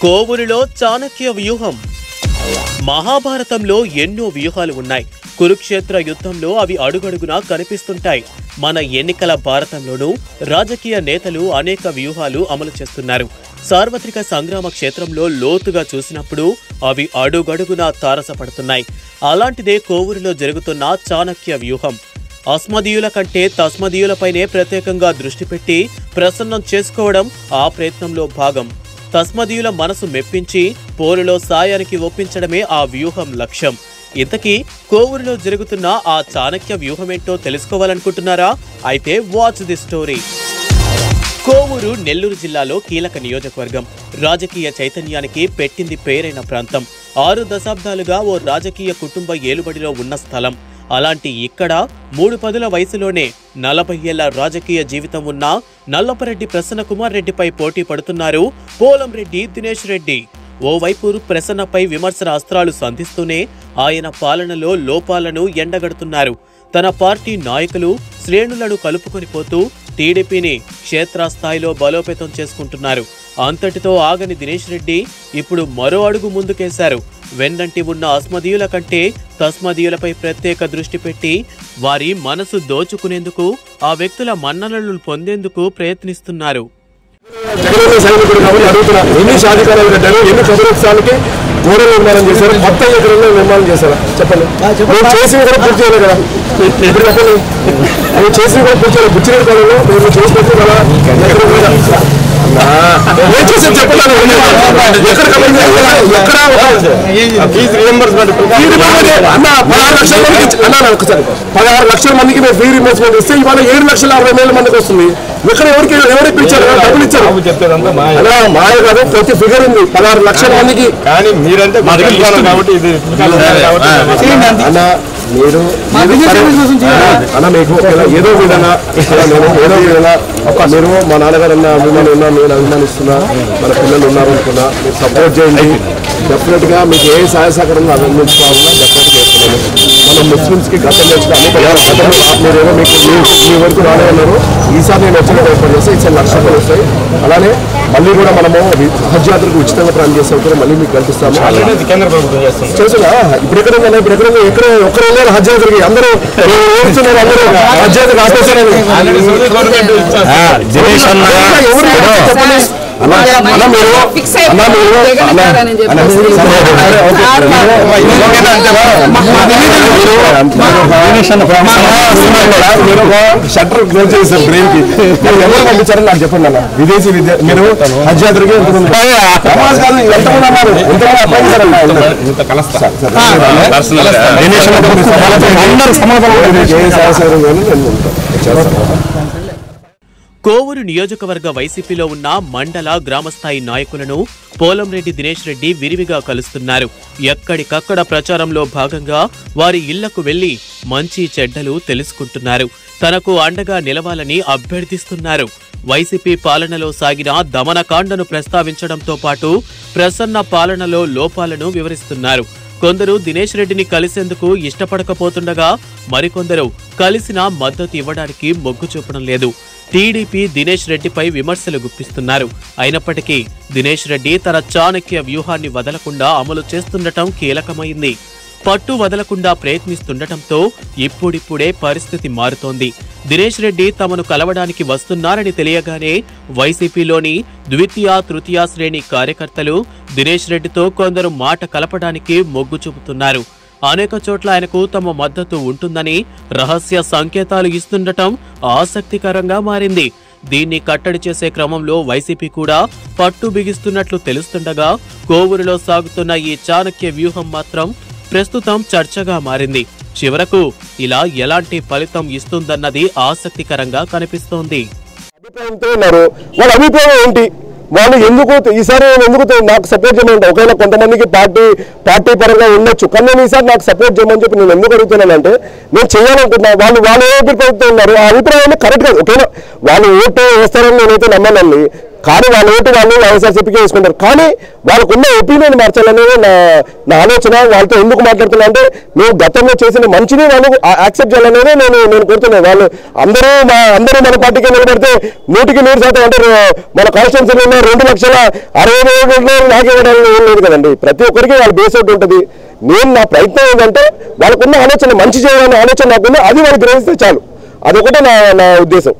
కోవూరులో చాణక్య వ్యూహం. మహాభారతంలో ఎన్నో వ్యూహాలు ఉన్నాయి. కురుక్షేత్ర యుద్ధంలో అవి అడుగడుగునా కనిపిస్తుంటాయి. మన ఎన్నికల భారతంలోనూ రాజకీయ నేతలు అనేక వ్యూహాలు అమలు చేస్తున్నారు. సార్వత్రిక సంగ్రామ క్షేత్రంలో లోతుగా చూసినప్పుడు అవి అడుగడుగునా తారసపడుతున్నాయి. అలాంటిదే కోవూరులో జరుగుతున్న చాణక్య వ్యూహం. అస్మదీయుల కంటే తస్మదీయులపైనే ప్రత్యేకంగా దృష్టి పెట్టి ప్రసన్నం చేసుకోవడం ఆ ప్రయత్నంలో భాగం. తస్మదీయుల మనసు మెప్పించి పోరులో సాయానికి ఒప్పించడమే ఆ వ్యూహం లక్ష్యం. ఇంతకీ కోవూరులో జరుగుతున్న ఆ చాణక్య వ్యూహమేంటో తెలుసుకోవాలనుకుంటున్నారా? అయితే watch the story. Kovur Nellore జిల్లాలో కీలక నియోజకవర్గం. రాజకీయ చైతన్యానికి పెట్టింది పేరైన ప్రాంతం. 6 దశాబ్దాలుగా ఓ రాజకీయ కుటుంబ ఏలుబడిలో ఉన్న స్థలం. అలాంటి ఇక్కడ 3 పదుల వయసులోనే 40 ఏళ్ల రాజకీయ జీవితం ఉన్న నల్లపరెడ్డి ప్రసన్న కుమార్ రెడ్డిపై పోటీ పడుతున్నారు పోలంరెడ్డి దినేష్ రెడ్డి. ఓవైపు ప్రసన్నపై విమర్శన అస్త్రాలు సంధిస్తూనే ఆయన పాలనలో లోపాలను ఎండగడుతున్నారు. తన పార్టీ నాయకులు శ్రేణులను కలుపుకొని పోతూ టీడీపీని క్షేత్రస్థాయిలో బలోపేతం చేసుకుంటున్నారు. అంతటితో ఆగని దినేష్ రెడ్డి ఇప్పుడు మరో అడుగు ముందుకేశారు. వెన్నంటి ఉన్న అస్మదీయుల కంటే తస్మదీయులపై ప్రత్యేక దృష్టి పెట్టి వారి మనసు దోచుకునేందుకు, ఆ వ్యక్తుల మన్ననలు పొందేందుకు ప్రయత్నిస్తున్నారు. ఎన్ని షాదికారాలు కట్టారు, ఎన్ని ప్రభుత్వాలకి గోడలు నిర్మాణం చేశారు, మొత్తం ఎకరంలో నిర్మాణం చేశారా చెప్పండి. మేము చేసి కూడా పూర్తి చేయలేదు కదా. ఇప్పుడు చెప్పండి, మేము చేసి కూడా పూర్తి చేయలేదు. బుచ్చిరెడ్డి కాలంలో మేము చేసినట్టు కదా ఫీజు రియంబర్స్మెంట్ 16 లక్షల మందికి మేము ఫీ రియంబర్స్మెంట్ ఇస్తే ఇవాళ 7,60,000 మందికి వస్తుంది. ఇక్కడ ఎవరికి ఇచ్చారు? డబ్బులు ఇచ్చారు. అలా మాయ కాదు, ప్రతి ఫిగర్ ఉంది 16 లక్షల మందికి. కానీ మీరంటే కాబట్టి మీరు అన్న మీకు ఏదో విధంగా మీరు మా నాన్నగారు అన్న అభిమానులు ఉన్నా, నేను అభిమానిస్తున్నా, మన పిల్లలు ఉన్నారు అనుకున్నా, మీరు సపోర్ట్ చేయండి. డెఫినెట్ గా మీకు ఏ సహాయ సహకారంగా అందించుకోవాలన్నా డెఫినెట్ గా చేస్తున్నాను. మనం ముస్లిమ్స్ కి గతం మీరేమో మీ వరకు రానే ఉన్నారు. ఈసారి నేను వచ్చిన ఏర్పాటు చేస్తే ఈసారి 1,00,000 రూపాయలు వస్తాయి. అలానే మళ్ళీ కూడా మనము హజ్ యాత్రకు ఉచితంగా ప్రారంభం చేస్తే మళ్ళీ మీకు కల్పిస్తాము. కేంద్ర ప్రభుత్వం చేస్తున్నా. ఇప్పుడు ఎక్కడ ఒక్కరు వెళ్ళారు హజ్ యాత్రకి, అందరూ ఓడుతున్నారు, అందరూ హజ్ యాత్రకు ఆపేసారు. షట్టర్ క్లోజ్ చేశారు ట్రైన్ కి. ఎవరు పంపించారని నాకు చెప్పండి అన్న. విదేశీ విద్య మీరు హజ్ యాత్రకి ఎంతమంది అన్నారు, ఎంతమంది అప్లై చేశారన్న? కోవూరు నియోజకవర్గ వైసీపీలో ఉన్న మండల గ్రామస్థాయి నాయకులను పోలంరెడ్డి దినేష్ రెడ్డి విరివిగా కలుస్తున్నారు. ఎక్కడికక్కడ ప్రచారంలో భాగంగా వారి ఇళ్లకు వెళ్లి మంచి చెడ్డలు తెలుసుకుంటున్నారు. తనకు అండగా నిలవాలని అభ్యర్థిస్తున్నారు. వైసీపీ పాలనలో సాగిన దమనకాండను ప్రస్తావించడంతో పాటు ప్రసన్న పాలనలో లోపాలను వివరిస్తున్నారు. కొందరు దినేష్ రెడ్డిని కలిసేందుకు ఇష్టపడకపోతుండగా మరికొందరు కలిసినా మద్దతు ఇవ్వడానికి మొగ్గు చూపడం లేదు. టీడీపీ దినేష్ రెడ్డిపై విమర్శలు గుప్పిస్తున్నారు. అయినప్పటికీ దినేష్ రెడ్డి తన చాణక్య వ్యూహాన్ని వదలకుండా అమలు చేస్తుండటం కీలకమైంది. పట్టు వదలకుండా ప్రయత్నిస్తుండటంతో ఇప్పుడిప్పుడే పరిస్థితి మారుతోంది. దినేష్ రెడ్డి తమను కలవడానికి వస్తున్నారని తెలియగానే వైసీపీలోని ద్వితీయ తృతీయ శ్రేణి కార్యకర్తలు దినేష్ రెడ్డితో కొందరు మాట కలపడానికి మొగ్గు చూపుతున్నారు. అనేక చోట్ల ఆయనకు తమ మద్దతు ఉంటుందని రహస్య సంకేతాలు ఇస్తుండటం ఆసక్తికరంగా మారింది. దీన్ని కట్టడి చేసే క్రమంలో వైసీపీ కూడా పట్టు బిగిస్తున్నట్లు తెలుస్తుండగా కోవూరులో సాగుతున్న ఈ చాణక్య వ్యూహం మాత్రం ప్రస్తుతం చర్చగా మారింది. చివరకు ఇలా ఎలాంటి ఫలితం ఇస్తుందన్నది ఆసక్తికరంగా కనిపిస్తోంది. వాళ్ళ అభిప్రాయం ఏంటి? వాళ్ళు ఎందుకు ఈసారి నాకు సపోర్ట్ చేయమంటే, ఒకవేళ కొంతమందికి పార్టీ పరంగా ఉండొచ్చు, కానీ నేను ఈసారి నాకు సపోర్ట్ చేయమని చెప్పి నేను ఎందుకు అడుగుతున్నానంటే, నేను చేయాలనుకుంటున్నా. వాళ్ళు ఏ అభిప్రాయంతో ఉన్నారు, ఆ అభిప్రాయాన్ని కరెక్ట్ కాదు. ఒకవేళ వాళ్ళు ఓటు వేస్తారని నేనైతే నమ్మనండి. కానీ వాళ్ళ ఓటు వాళ్ళు వైఎస్ఆర్సీపీకి వేసుకుంటారు. కానీ వాళ్ళకున్న ఒపీనియన్ మార్చాలనేది నా ఆలోచన. వాళ్ళతో ఎందుకు మాట్లాడుతున్నా అంటే మేము గతంలో చేసిన మంచిని వాళ్ళు యాక్సెప్ట్ చేయాలనేది నేను కోరుతున్నాను. వాళ్ళు అందరూ మన పార్టీకి నిలబడితే 100% అంటే మన కాన్స్టిట్యున్సీలో ఉన్న 2,60,60,000 నాకు ఇవ్వడానికి ఏం లేదు కదండి. ప్రతి ఒక్కరికి వాళ్ళ బేస్ అవుట్ ఉంటుంది. నా ప్రయత్నం ఏంటంటే వాళ్ళకున్న ఆలోచన మంచి చేయాలనే ఆలోచన నాకుంది, అది వాళ్ళు గ్రహిస్తే చాలు. అదొకటే నా ఉద్దేశం.